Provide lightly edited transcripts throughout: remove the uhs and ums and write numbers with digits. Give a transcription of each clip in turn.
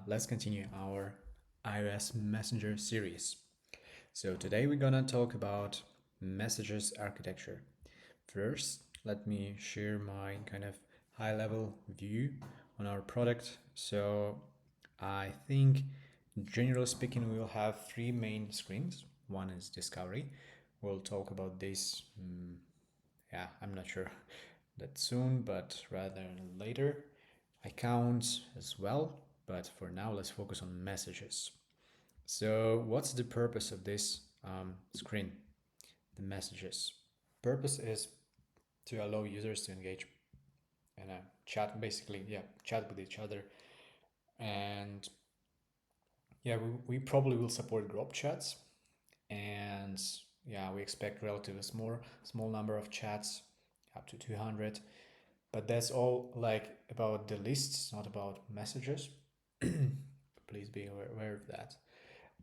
Let's continue our iOS Messenger series. So today we're gonna talk about messages architecture. First, let me share my kind of high-level view on our product. So I think, generally speaking, we will have three main screens. One is discovery. We'll talk about this. I'm not sure that soon, but rather later. Accounts as well, but for now, let's focus on messages. So, what's the purpose of this screen? The messages. Purpose is to allow users to engage in a chat, basically, chat with each other. And we probably will support group chats, and we expect relatively small number of chats, up to 200. But that's all like about the lists, not about messages. Please be aware of that.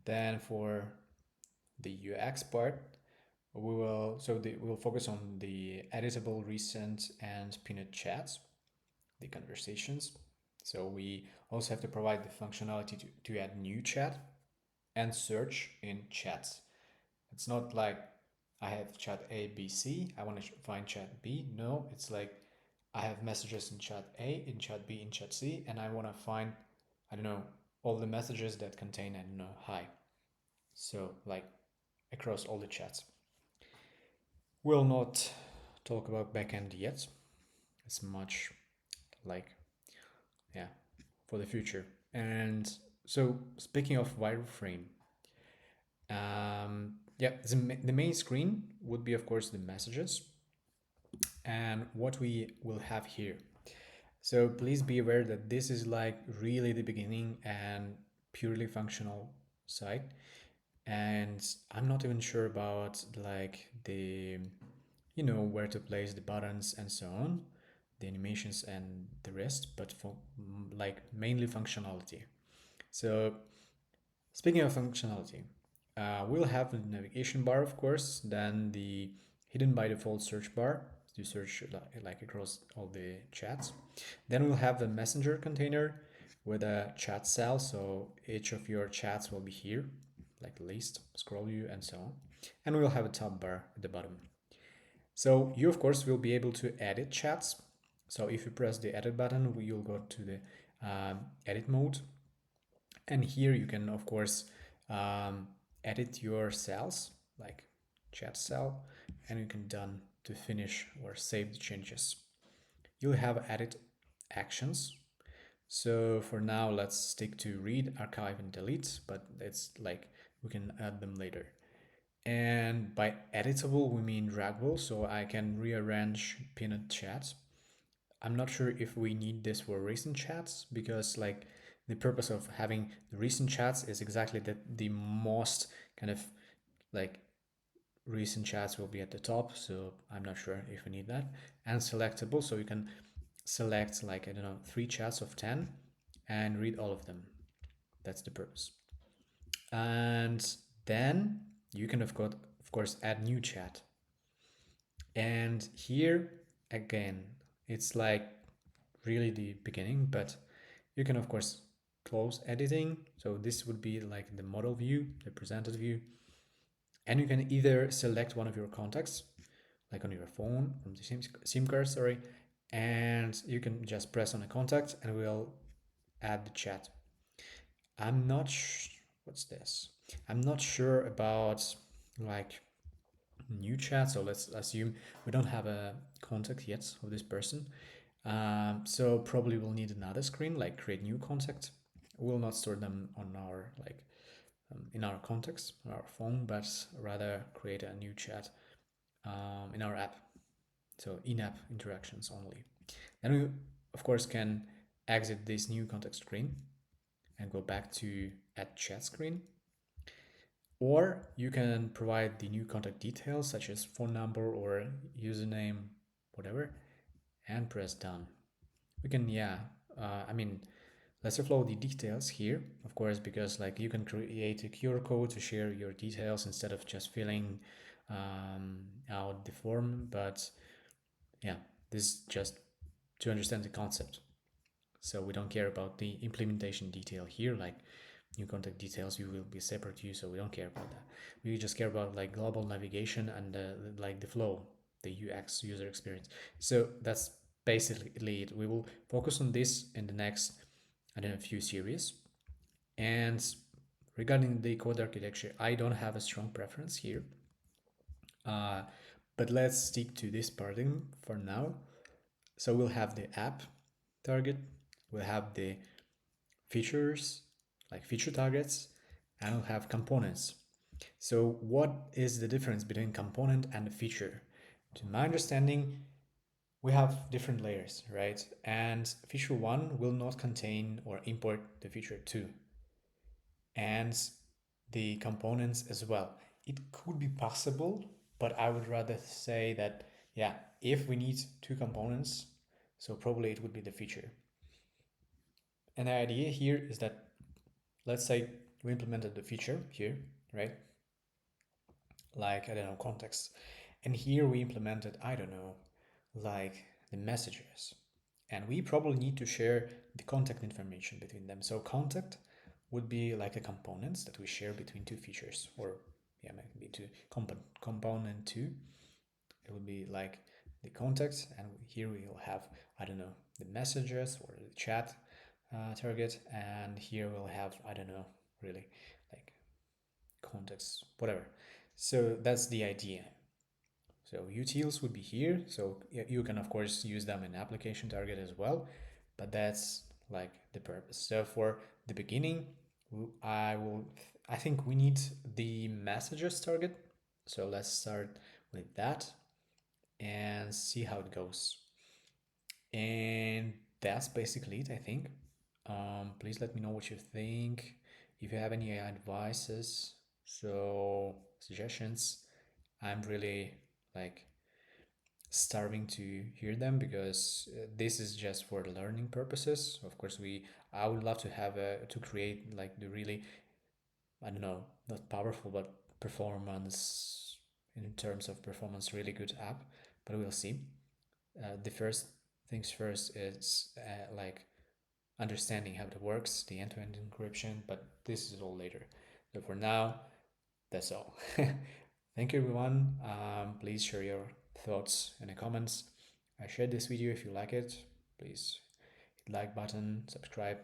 Then for the UX part, we'll focus on the editable, recent, and pinned chats, the conversations. So we also have to provide the functionality to add new chat and search in chats. It's not like I have chat A, B, C. I want to find chat B. No, it's like I have messages in chat A, in chat B, in chat C, and I want to find, I don't know, all the messages that contain, I don't know, hi. So, like, across all the chats. We'll not talk about backend yet. It's much like, yeah, for the future. And so, speaking of wireframe, the main screen would be, of course, the messages and what we will have here. So please be aware that this is like really the beginning and purely functional site. And I'm not even sure about like where to place the buttons and so on, the animations and the rest, but for like mainly functionality. So speaking of functionality, we'll have the navigation bar, of course, then the hidden by default search bar to search like across all the chats. Then we'll have the messenger container with a chat cell, so each of your chats will be here, like list, scroll view, and so on. And we'll have a tab bar at the bottom. So you, of course, will be able to edit chats. So if you press the edit button, you'll go to the edit mode, and here you can, of course, edit your cells, like chat cell, and you can done to finish or save the changes. You'll have edit actions. So for now, let's stick to read, archive, and delete, but it's like we can add them later. And by editable, we mean draggable, so I can rearrange pinned chats. I'm not sure if we need this for recent chats, because like the purpose of having the recent chats is exactly that the most kind of like recent chats will be at the top, so I'm not sure if we need that. And selectable, so you can select like, I don't know, 3 chats of 10 and read all of them. That's the purpose. And then you can of course add new chat. And here again, it's like really the beginning, but you can of course close editing. So this would be like the model view, the presented view. And you can either select one of your contacts, like on your phone from the SIM card, sorry, and you can just press on a contact and we'll add the chat. I'm not what's this? I'm not sure about like new chat, so let's assume we don't have a contact yet of this person. So probably we'll need another screen, like create new contact. We'll not store them on our in our contacts on our phone, but rather create a new chat in our app. So in-app interactions only. Then we of course can exit this new contact screen and go back to add chat screen. Or you can provide the new contact details such as phone number or username, whatever, and press done. We can, let's upload the details here, of course, because like you can create a QR code to share your details instead of just filling out the form. But yeah, this is just to understand the concept. So we don't care about the implementation detail here, like new contact details you will be separate to you, so we don't care about that. We just care about like global navigation and like the flow, the UX, user experience. So that's basically it. We will focus on this in the next, I don't know, few series. And regarding the code architecture, I don't have a strong preference here, uh, but let's stick to this paradigm for now. So we'll have the app target, we'll have the features, like feature targets, and we'll have components. So what is the difference between component and a feature? To my understanding, we have different layers, right? And feature 1 will not contain or import the feature 2 and the components as well. It could be possible, but I would rather say that, yeah, if we need two components, so probably it would be the feature. And the idea here is that, let's say we implemented the feature here, right? Like, I don't know, context. And here we implemented, I don't know, like the messages. And we probably need to share the contact information between them. So contact would be like a components that we share between two features, or yeah, maybe two component two. It would be like the contact, and here we'll have, I don't know, the messages or the chat target, and here we'll have, I don't know, really, like context, whatever. So that's the idea. So utils would be here. So you can of course use them in application target as well, but that's like the purpose. So for the beginning, I will, I think we need the messages target. So let's start with that and see how it goes. And that's basically it, I think. Please let me know what you think. If you have any advices, so suggestions, I'm really like starving to hear them because this is just for learning purposes. Of course, I would love to have to create like the really, I don't know, not powerful but performance, in terms of performance, really good app. But we'll see. The first things first is like understanding how it works, the end-to-end encryption. But this is all later. So for now, that's all. Thank you, everyone. Please share your thoughts in the comments. I shared this video. If you like it, please hit like button, subscribe,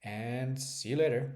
and see you later.